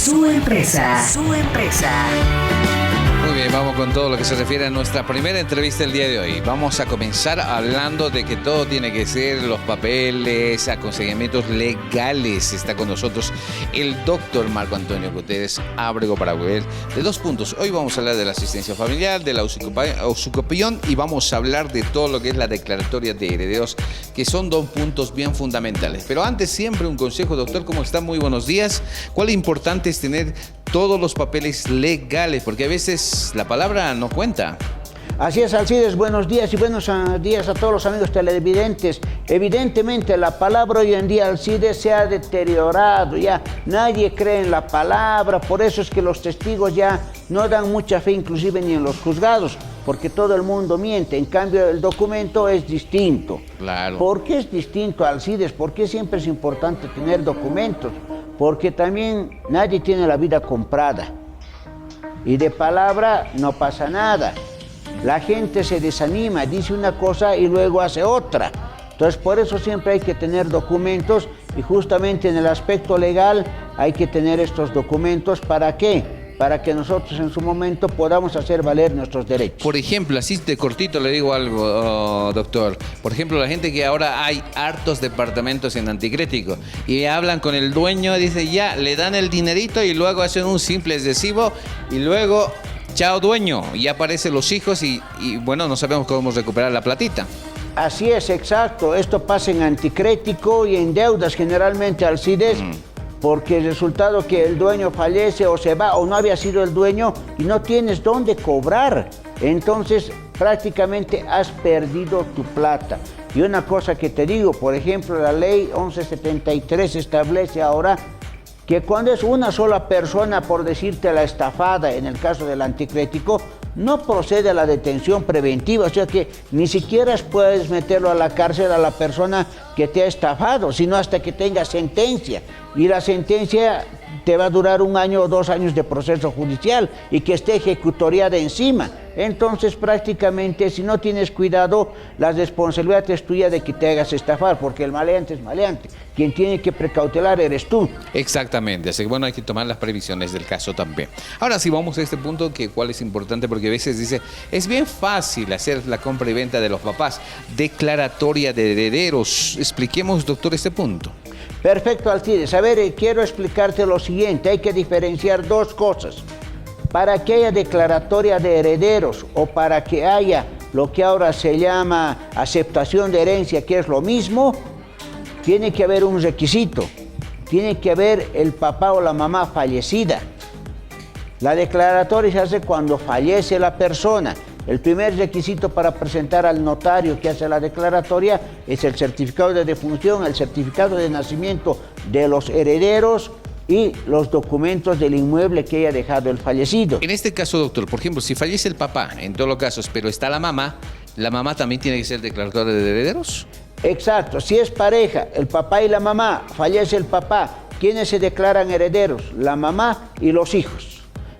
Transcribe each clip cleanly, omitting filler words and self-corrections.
Su empresa. Su empresa. Muy bien, vamos con todo lo que se refiere a nuestra primera entrevista el día de hoy. Vamos a comenzar hablando de que todo tiene que ser los papeles, aconsejamientos legales. Está con nosotros el doctor Marco Antonio Guterres Ábrego Paraguay, de 2 puntos. Hoy vamos a hablar de la asistencia familiar, de la usucapión y vamos a hablar de todo lo que es la declaratoria de herederos, que son 2 puntos bien fundamentales. Pero antes, siempre un consejo, doctor, ¿cómo está? Muy buenos días. ¿Cuál importante es tener todos los papeles legales? Porque a veces la palabra no cuenta. Así es, Alcides, buenos días y buenos días a todos los amigos televidentes. Evidentemente la palabra hoy en día, Alcides, se ha deteriorado, ya nadie cree en la palabra, por eso es que los testigos ya no dan mucha fe inclusive ni en los juzgados, porque todo el mundo miente. En cambio el documento es distinto. Claro. ¿Por qué es distinto, Alcides? ¿Por qué siempre es importante tener documentos? Porque también nadie tiene la vida comprada y de palabra no pasa nada. La gente se desanima, dice una cosa y luego hace otra. Entonces, por eso siempre hay que tener documentos y justamente en el aspecto legal hay que tener estos documentos. ¿Para qué? Para que nosotros en su momento podamos hacer valer nuestros derechos. Por ejemplo, así de cortito le digo algo, doctor. Por ejemplo, la gente que ahora hay hartos departamentos en anticrético y hablan con el dueño, dice ya, le dan el dinerito y luego hacen un simple adhesivo y luego, chao dueño, y aparecen los hijos y bueno, no sabemos cómo recuperar la platita. Así es, exacto. Esto pasa en anticrético y en deudas generalmente, Alcides. Porque el resultado que el dueño fallece o se va o no había sido el dueño y no tienes dónde cobrar. Entonces prácticamente has perdido tu plata. Y una cosa que te digo, por ejemplo, la ley 1173 establece ahora que cuando es una sola persona, por decirte la estafada, en el caso del anticrético, no procede a la detención preventiva, o sea que ni siquiera puedes meterlo a la cárcel a la persona que te ha estafado, sino hasta que tenga sentencia. Y la sentencia te va a durar 1 año o 2 años de proceso judicial y que esté ejecutoriada encima. Entonces prácticamente si no tienes cuidado, la responsabilidad es tuya de que te hagas estafar, porque el maleante es maleante. Quien tiene que precautelar eres tú. Exactamente, así que bueno, hay que tomar las previsiones del caso también. Ahora sí, vamos a este punto, que cuál es importante, porque a veces dice, es bien fácil hacer la compra y venta de los papás, declaratoria de herederos. Expliquemos, doctor, este punto. Perfecto, Alcides. A ver, quiero explicarte lo siguiente. Hay que diferenciar 2 cosas. Para que haya declaratoria de herederos o para que haya lo que ahora se llama aceptación de herencia, que es lo mismo, tiene que haber un requisito. Tiene que haber el papá o la mamá fallecida. La declaratoria se hace cuando fallece la persona. El primer requisito para presentar al notario que hace la declaratoria es el certificado de defunción, el certificado de nacimiento de los herederos y los documentos del inmueble que haya dejado el fallecido. En este caso, doctor, por ejemplo, si fallece el papá, en todos los casos, pero está la mamá también tiene que ser declaratoria de herederos. Exacto, si es pareja, el papá y la mamá, fallece el papá, ¿quiénes se declaran herederos? La mamá y los hijos.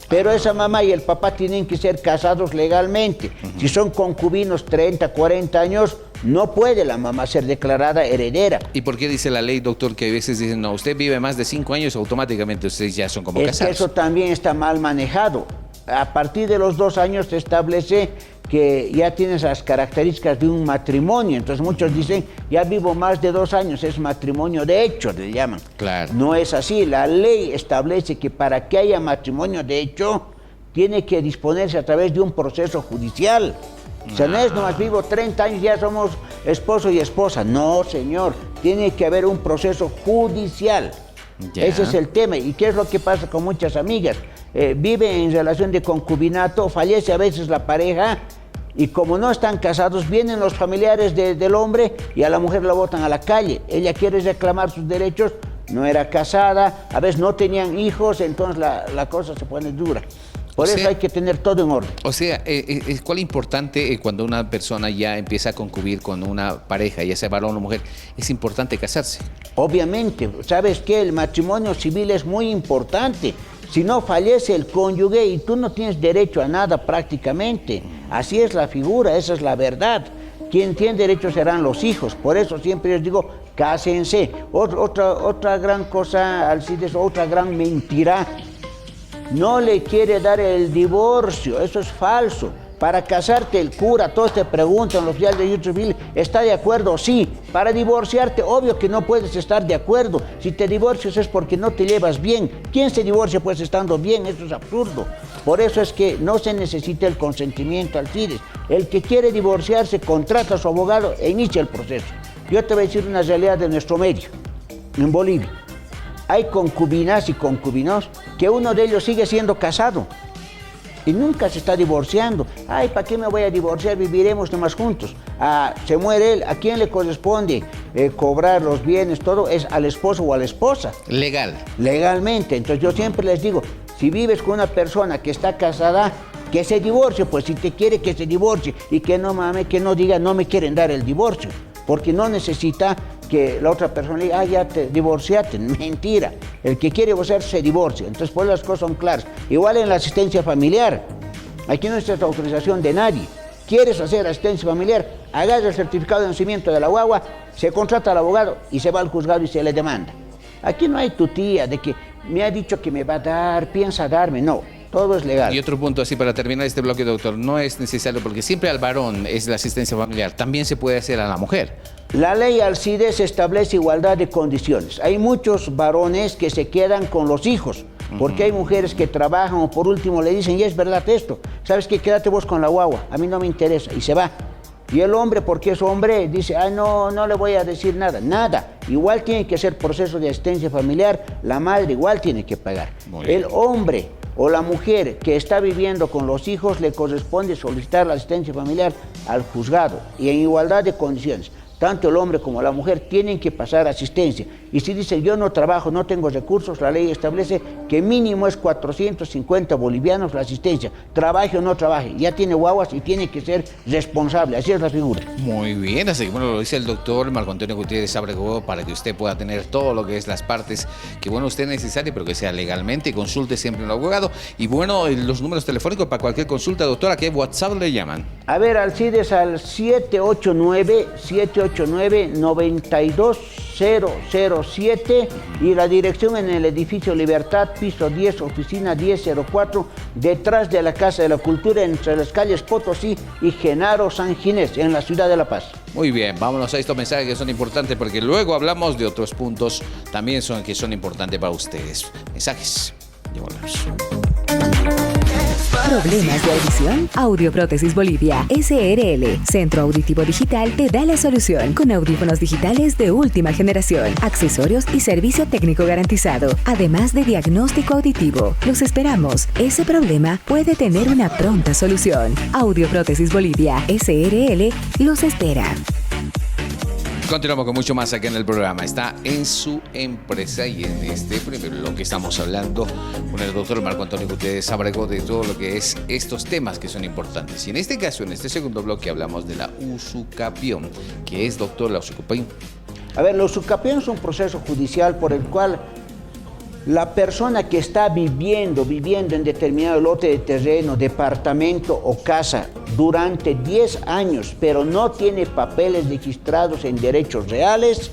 Pero esa mamá y el papá tienen que ser casados legalmente. Si son concubinos 30, 40 años, no puede la mamá ser declarada heredera. ¿Y por qué dice la ley, doctor, que a veces dicen, no, usted vive más de 5 años, automáticamente ustedes ya son como casados? Es que eso también está mal manejado. A partir de los 2 años se establece que ya tienes las características de un matrimonio. Entonces muchos dicen, ya vivo más de 2 años, es matrimonio de hecho, le llaman. Claro. No es así. La ley establece que para que haya matrimonio de hecho, tiene que disponerse a través de un proceso judicial. O sea, no es nomás vivo 30 años, ya somos esposo y esposa. No, señor. Tiene que haber un proceso judicial. Ya. Ese es el tema. ¿Y qué es lo que pasa con muchas amigas? Vive en relación de concubinato, fallece a veces la pareja y como no están casados, vienen los familiares del hombre y a la mujer la botan a la calle. Ella quiere reclamar sus derechos, no era casada, a veces no tenían hijos, entonces la cosa se pone dura. Por eso hay que tener todo en orden. O sea, ¿cuál es importante cuando una persona ya empieza a concubir con una pareja, ya sea varón o mujer? Es importante casarse. Obviamente, ¿sabes qué? El matrimonio civil es muy importante. Si no fallece el cónyuge y tú no tienes derecho a nada prácticamente. Así es la figura, esa es la verdad. Quien tiene derecho serán los hijos. Por eso siempre les digo, cásense. Otra gran cosa, Alcides, otra gran mentira no le quiere dar el divorcio. Eso es falso. Para casarte el cura, todos te preguntan, los oficial de YouTube civil, ¿está de acuerdo? Sí. Para divorciarte, obvio que no puedes estar de acuerdo. Si te divorcias es porque no te llevas bien. ¿Quién se divorcia pues estando bien? Eso es absurdo. Por eso es que no se necesita el consentimiento, Alcides. El que quiere divorciarse contrata a su abogado e inicia el proceso. Yo te voy a decir una realidad de nuestro medio, en Bolivia. Hay concubinas y concubinos que uno de ellos sigue siendo casado y nunca se está divorciando. Ay, ¿para qué me voy a divorciar? Viviremos nomás juntos. Se muere él, ¿a quién le corresponde cobrar los bienes? Todo es al esposo o a la esposa. Legalmente. Entonces yo siempre les digo, si vives con una persona que está casada, que se divorcie, pues si te quiere que se divorcie y que no mame, que no diga no me quieren dar el divorcio, porque no necesita que la otra persona le diga, ya te divorciaste. Mentira. El que quiere divorciarse se divorcia. Entonces, pues las cosas son claras. Igual en la asistencia familiar. Aquí no necesitas autorización de nadie. ¿Quieres hacer asistencia familiar? Hagas el certificado de nacimiento de la guagua, se contrata al abogado y se va al juzgado y se le demanda. Aquí no hay tutía de que me ha dicho que me va a dar, piensa darme. No. Todo es legal. Y otro punto así para terminar este bloque, doctor, no es necesario porque siempre al varón es la asistencia familiar, también se puede hacer a la mujer. La ley Alcides establece igualdad de condiciones. Hay muchos varones que se quedan con los hijos, porque hay mujeres que trabajan o por último le dicen, y es verdad esto, ¿sabes qué? Quédate vos con la guagua, a mí no me interesa, y se va. Y el hombre, porque es hombre, dice, no le voy a decir nada. Nada. Igual tiene que ser proceso de asistencia familiar, la madre igual tiene que pagar. El hombre o la mujer que está viviendo con los hijos le corresponde solicitar la asistencia familiar al juzgado y en igualdad de condiciones. Tanto el hombre como la mujer tienen que pasar asistencia. Y si dicen yo no trabajo, no tengo recursos, la ley establece que mínimo es 450 bolivianos la asistencia. Trabaje o no trabaje, ya tiene guaguas y tiene que ser responsable. Así es la figura. Muy bien, así que bueno, lo dice el doctor Marco Antonio Gutiérrez Ábrego para que usted pueda tener todo lo que es las partes que bueno usted necesite, pero que sea legalmente y consulte siempre a un abogado. Y bueno, los números telefónicos para cualquier consulta, doctora, ¿qué WhatsApp le llaman? A ver, Alcides al 789-789-92007 y la dirección en el edificio Libertad, piso 10, oficina 1004, detrás de la Casa de la Cultura, entre las calles Potosí y Genaro San Ginés, en la ciudad de La Paz. Muy bien, vámonos a estos mensajes que son importantes porque luego hablamos de otros puntos también que son importantes para ustedes. Mensajes, ya volvemos. ¿Problemas de audición? Audioprótesis Bolivia, SRL, Centro Auditivo Digital, te da la solución con audífonos digitales de última generación, accesorios y servicio técnico garantizado, además de diagnóstico auditivo. Los esperamos. Ese problema puede tener una pronta solución. Audioprótesis Bolivia, SRL, los espera. Continuamos con mucho más aquí en el programa. Está en su empresa y en este primer bloque estamos hablando con el doctor Marco Antonio Gutiérrez Ábrego de todo lo que es estos temas que son importantes. Y en este caso, en este segundo bloque, hablamos de la usucapión. ¿Qué es, doctor, la usucapión? A ver, la usucapión es un proceso judicial por el cual la persona que está viviendo en determinado lote de terreno, departamento o casa durante 10 años, pero no tiene papeles registrados en derechos reales,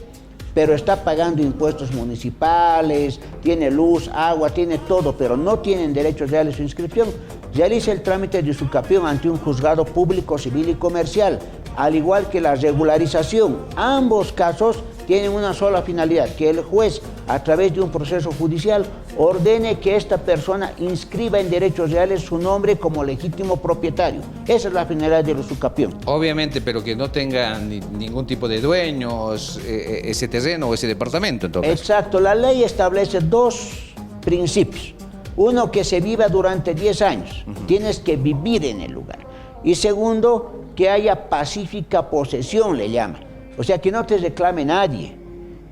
pero está pagando impuestos municipales, tiene luz, agua, tiene todo, pero no tienen derechos reales su inscripción, realiza el trámite de usucapión ante un juzgado público, civil y comercial, al igual que la regularización. Ambos casos tienen una sola finalidad, que el juez, a través de un proceso judicial, ordene que esta persona inscriba en derechos reales su nombre como legítimo propietario. Esa es la finalidad del usucapión. Obviamente, pero que no tenga ningún tipo de dueños ese terreno o ese departamento, entonces. Exacto, la ley establece dos principios. Uno, que se viva durante 10 años. Tienes que vivir en el lugar. Y segundo, que haya pacífica posesión, le llaman. O sea, que no te reclame nadie,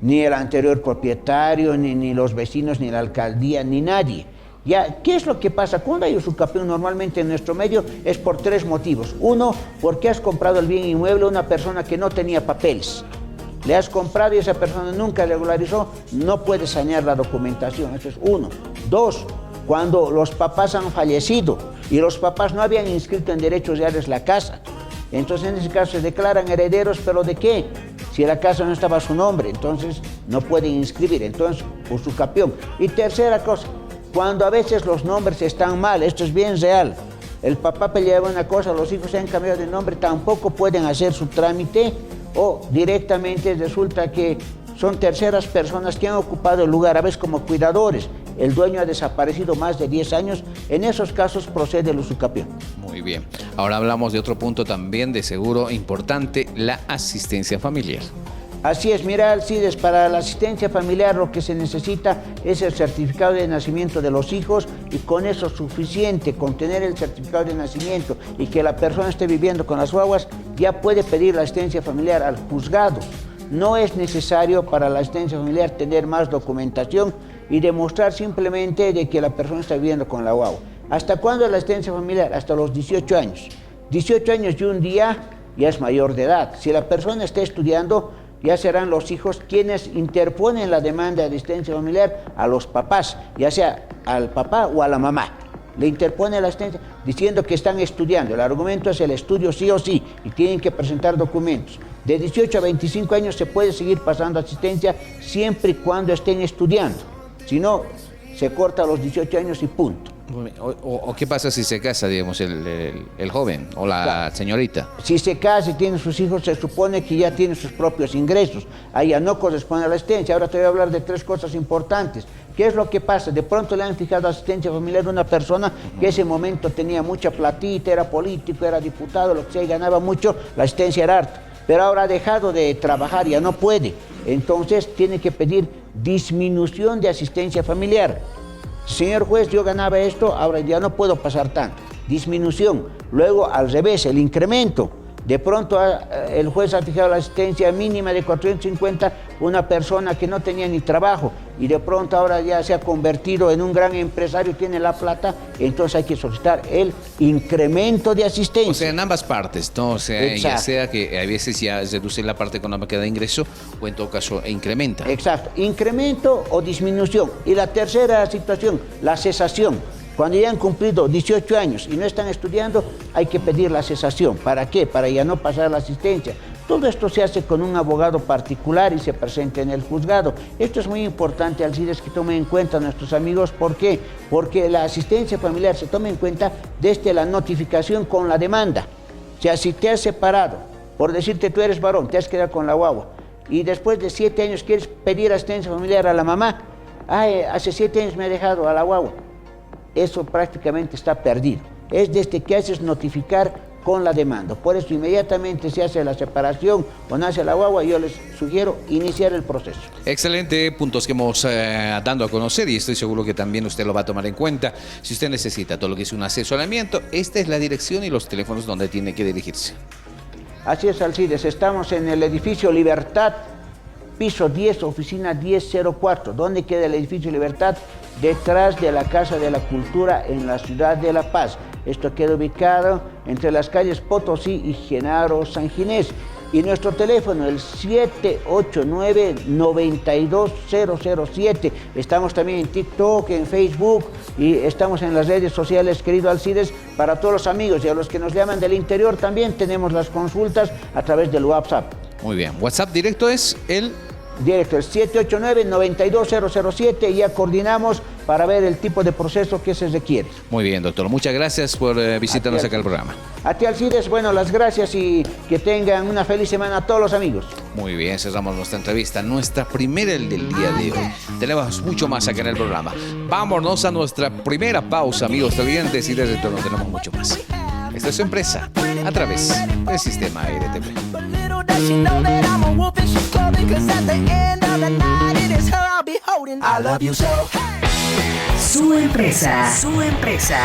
ni el anterior propietario, ni los vecinos, ni la alcaldía, ni nadie. Ya, ¿qué es lo que pasa? Cuando hay usucapión normalmente en nuestro medio es por 3 motivos. Uno, porque has comprado el bien inmueble a una persona que no tenía papeles. Le has comprado y esa persona nunca regularizó, no puedes sanear la documentación. Eso es uno. 2, cuando los papás han fallecido y los papás no habían inscrito en derechos reales la casa. Entonces en ese caso se declaran herederos, ¿pero de qué? Si la casa no estaba a su nombre, entonces no pueden inscribir, entonces usucapión. Y tercera cosa, cuando a veces los nombres están mal, esto es bien real. El papá peleaba una cosa, los hijos se han cambiado de nombre, tampoco pueden hacer su trámite o directamente resulta que son terceras personas que han ocupado el lugar, a veces como cuidadores. El dueño ha desaparecido más de 10 años, en esos casos procede el usucapión. Muy bien. Ahora hablamos de otro punto también de seguro importante, la asistencia familiar. Así es, mira, Alcides, para la asistencia familiar lo que se necesita es el certificado de nacimiento de los hijos y con eso es suficiente, con tener el certificado de nacimiento y que la persona esté viviendo con las guaguas, ya puede pedir la asistencia familiar al juzgado. No es necesario para la asistencia familiar tener más documentación y demostrar simplemente de que la persona está viviendo con la guagua. ¿Hasta cuándo es la asistencia familiar? Hasta los 18 años. 18 años y un día ya es mayor de edad. Si la persona está estudiando, ya serán los hijos quienes interponen la demanda de asistencia familiar a los papás, ya sea al papá o a la mamá. Le interpone la asistencia diciendo que están estudiando. El argumento es el estudio sí o sí y tienen que presentar documentos. De 18 a 25 años se puede seguir pasando asistencia siempre y cuando estén estudiando. Si no, se corta a los 18 años y punto. ¿O qué pasa si se casa, digamos, el joven o la señorita? Si se casa y tiene sus hijos, se supone que ya tiene sus propios ingresos. Ahí ya no corresponde a la asistencia. Ahora te voy a hablar de 3 cosas importantes. ¿Qué es lo que pasa? De pronto le han fijado asistencia familiar a una persona que en ese momento tenía mucha platita, era político, era diputado, lo que sea, y ganaba mucho, la asistencia era harta. Pero ahora ha dejado de trabajar, ya no puede. Entonces tiene que pedir disminución de asistencia familiar. Señor juez, yo ganaba esto, ahora ya no puedo pasar tanto. Disminución. Luego, al revés, el incremento. De pronto el juez ha fijado la asistencia mínima de 450, una persona que no tenía ni trabajo y de pronto ahora ya se ha convertido en un gran empresario, tiene la plata, entonces hay que solicitar el incremento de asistencia. O sea, en ambas partes, ¿no? O sea, exacto, ya sea que a veces ya reduce la parte económica de ingreso o en todo caso incrementa. Exacto, incremento o disminución. Y la tercera situación, la cesación. Cuando ya han cumplido 18 años y no están estudiando, hay que pedir la cesación. ¿Para qué? Para ya no pasar la asistencia. Todo esto se hace con un abogado particular y se presenta en el juzgado. Esto es muy importante, Alcides, que tomen en cuenta nuestros amigos. ¿Por qué? Porque la asistencia familiar se toma en cuenta desde la notificación con la demanda. O sea, si te has separado, por decirte tú eres varón, te has quedado con la guagua, y después de 7 años quieres pedir asistencia familiar a la mamá, hace 7 años me ha dejado a la guagua. Eso prácticamente está perdido. Es desde que haces notificar con la demanda. Por eso inmediatamente se hace la separación o nace la guagua, yo les sugiero iniciar el proceso. Excelente, puntos que hemos dando a conocer y estoy seguro que también usted lo va a tomar en cuenta. Si usted necesita todo lo que es un asesoramiento, esta es la dirección y los teléfonos donde tiene que dirigirse. Así es, Alcides, estamos en el edificio Libertad, piso 10, oficina 1004. ¿Dónde queda el edificio Libertad? Detrás de la Casa de la Cultura en la ciudad de La Paz. Esto queda ubicado entre las calles Potosí y Genaro San Ginés. Y nuestro teléfono, el 789-92007. Estamos también en TikTok, en Facebook y estamos en las redes sociales, querido Alcides, para todos los amigos y a los que nos llaman del interior también tenemos las consultas a través del WhatsApp. Muy bien, WhatsApp directo es el... Directo, el 789-92007 y ya coordinamos para ver el tipo de proceso que se requiere. Muy bien, doctor. Muchas gracias por visitarnos acá al programa. A ti, Alcides, bueno, las gracias y que tengan una feliz semana a todos los amigos. Muy bien, cerramos nuestra entrevista, nuestra primera del día de hoy. Tenemos mucho más acá en el programa. Vámonos a nuestra primera pausa, amigos televidentes, y de retorno tenemos mucho más. Esta es su empresa, a través del sistema RTV. Su empresa. Su empresa.